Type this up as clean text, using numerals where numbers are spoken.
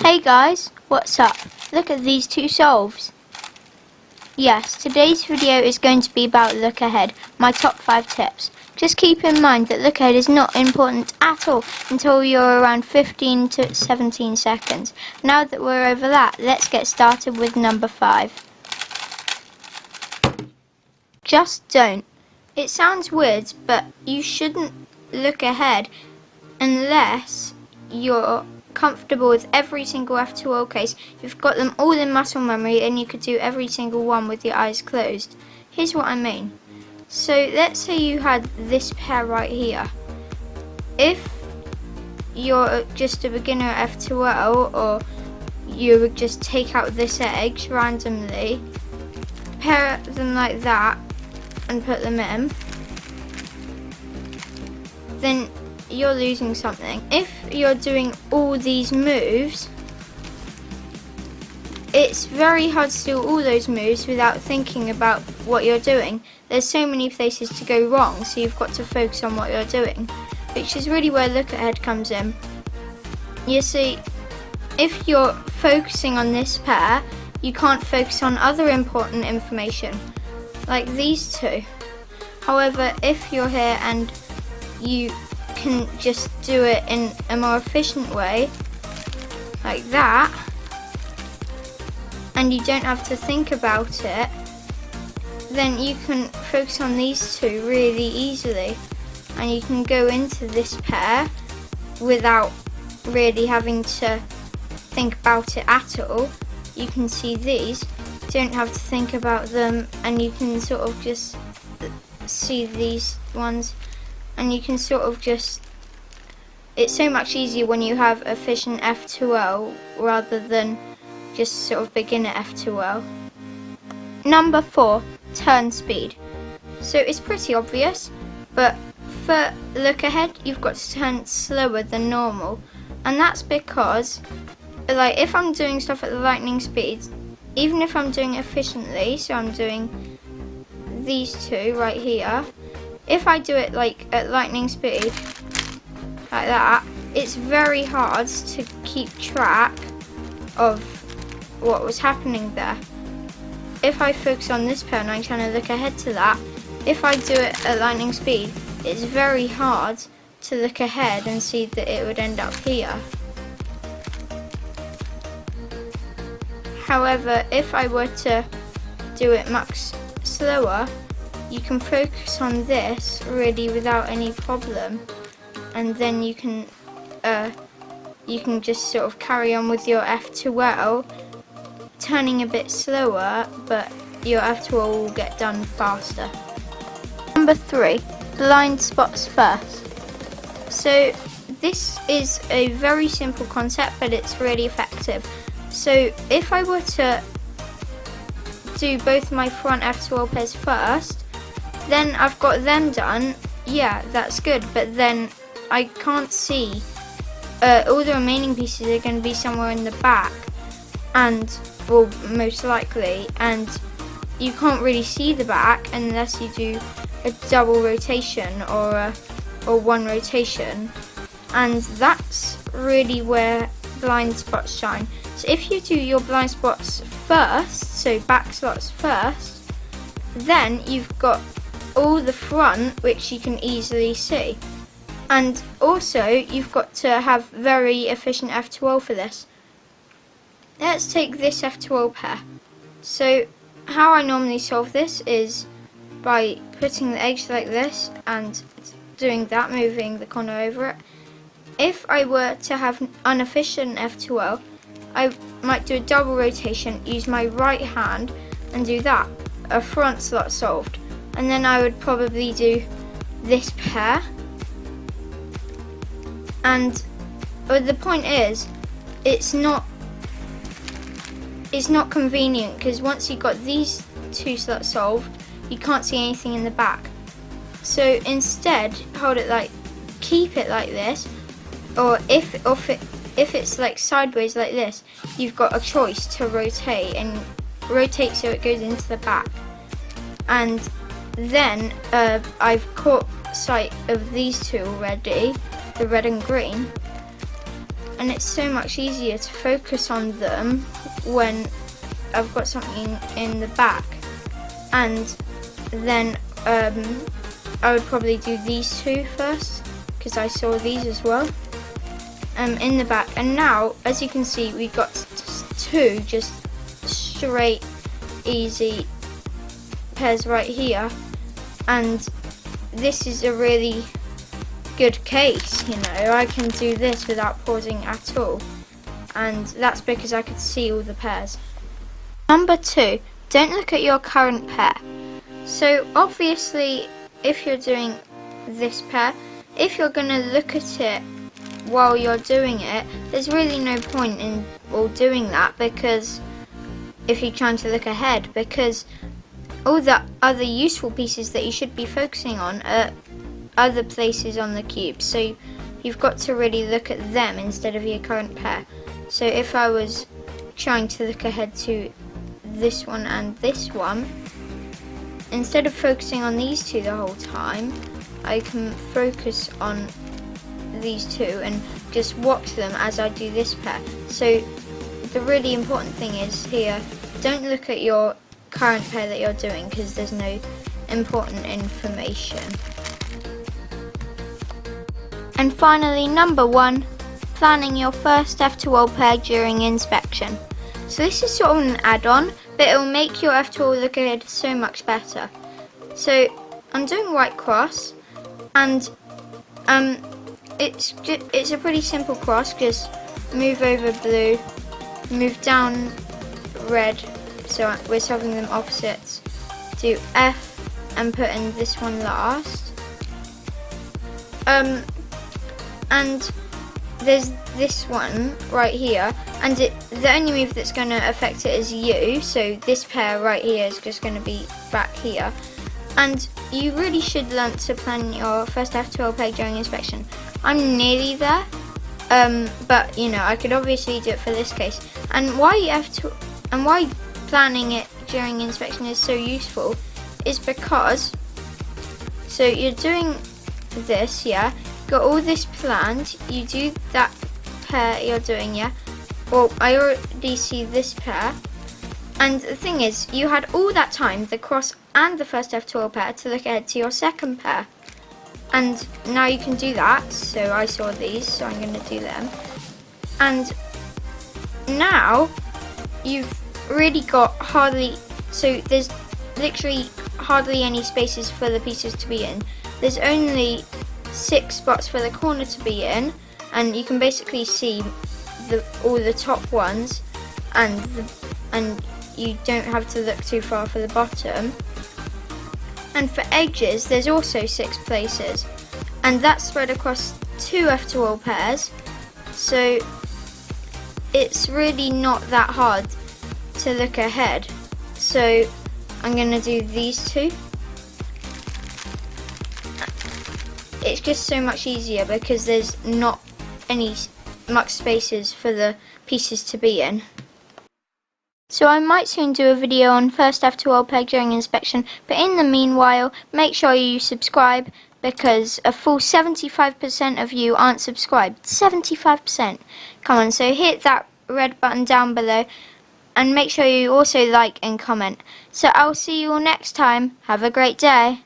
Hey guys, what's up? Look at these two solves. Yes, today's video is going to be about Lookahead, my top 5 tips. Just keep in mind that Lookahead is not important at all until you're around 15 to 17 seconds. Now that we're over that, let's get started with number 5. Just don't. It sounds weird, but you shouldn't look ahead unless you're comfortable with every single F2L case. You've got them all in muscle memory and you could do every single one with your eyes closed. Here's what I mean. So let's say you had this pair right here. If you're just a beginner at F2L, or you would just take out this edge randomly, pair them like that and put them in, then you're losing something. If you're doing all these moves, it's very hard to do all those moves without thinking about what you're doing. There's so many places to go wrong, so you've got to focus on what you're doing, which is really where Lookahead comes in. You see, if you're focusing on this pair, you can't focus on other important information, like these two. However, if you're here and you can just do it in a more efficient way, like that, and you don't have to think about it, then you can focus on these two really easily, and you can go into this pair without really having to think about it at all. You can see these, don't have to think about them, and you can sort of just see these ones, and you can sort of just, it's so much easier when you have efficient F2L rather than just sort of beginner F2L. Number 4, turn speed. So it's pretty obvious, but for Lookahead you've got to turn slower than normal, and that's because, like, if I'm doing stuff at the lightning speed, even if I'm doing it efficiently, so I'm doing these two right here, if I do it like at lightning speed, like that, it's very hard to keep track of what was happening there. If I focus on this pair and I'm trying to look ahead to that, if I do it at lightning speed, it's very hard to look ahead and see that it would end up here. However, if I were to do it much slower, you can focus on this really without any problem, and then you can just sort of carry on with your F2L, turning a bit slower, but your F2L will get done faster. Number 3, blind spots first. So this is a very simple concept, but it's really effective. So if I were to do both my front F2L pairs first, then I've got them done, yeah, that's good, but then I can't see, all the remaining pieces are going to be somewhere in the back, and, well, most likely, and you can't really see the back unless you do a double rotation or one rotation, and that's really where blind spots shine. So if you do your blind spots first, so back slots first, then you've got all the front, which you can easily see. And also, you've got to have very efficient F2L for this. Let's take this F2L pair. So how I normally solve this is by putting the edge like this and doing that, moving the corner over it. If I were to have inefficient F2L, I might do a double rotation, use my right hand and do that, a front slot solved. And then I would probably do this pair. And the point is, it's not convenient, because once you've got these two slots solved, you can't see anything in the back. So instead, keep it like this, or if it's like sideways like this, you've got a choice to rotate, and rotate so it goes into the back. And then I've caught sight of these two already, the red and green, and it's so much easier to focus on them when I've got something in the back. And then I would probably do these two first, because I saw these as well in the back. And now, as you can see, we've got two just straight easy pairs right here, and this is a really good case, you know. I can do this without pausing at all, and that's because I could see all the pairs. Number 2, don't look at your current pair. So obviously, if you're doing this pair, if you're going to look at it while you're doing it, there's really no point in all doing that, because if you're trying to look ahead, because all the other useful pieces that you should be focusing on are other places on the cube, so you've got to really look at them instead of your current pair. So if I was trying to look ahead to this one and this one, instead of focusing on these two the whole time, I can focus on these two and just watch them as I do this pair. So the really important thing is here, don't look at your current pair that you're doing, because there's no important information. And finally, number 1, planning your first F2L pair during inspection. So this is sort of an add-on, but it will make your F2L look ahead so much better. So I'm doing white cross, and it's a pretty simple cross. Just move over blue, move down red, so we're solving them opposites. Do F and put in this one last. And there's this one right here, and the only move that's going to affect it is U, so this pair right here is just going to be back here. And you really should learn to plan your first F2L pair during inspection. I'm nearly there, but you know, I could obviously do it for this case. And why planning it during inspection is so useful is because, so you're doing this, yeah, got all this planned, you do that pair you're doing, yeah. Well, I already see this pair, and the thing is, you had all that time, the cross and the first F2L pair, to look ahead to your second pair, and now you can do that. So I saw these, so I'm going to do them, and now you've really got so there's literally hardly any spaces for the pieces to be in. There's only 6 spots for the corner to be in, and you can basically see all the top ones, and you don't have to look too far for the bottom. And for edges, there's also 6 places, and that's spread across 2 F2L pairs, so it's really not that hard to look ahead. So I'm going to do these 2. It's just so much easier because there's not much spaces for the pieces to be in. So I might soon do a video on first F2L pair during inspection, but in the meanwhile, make sure you subscribe, because a full 75% of you aren't subscribed. 75%. Come on, so hit that red button down below, and make sure you also like and comment. So I'll see you all next time. Have a great day.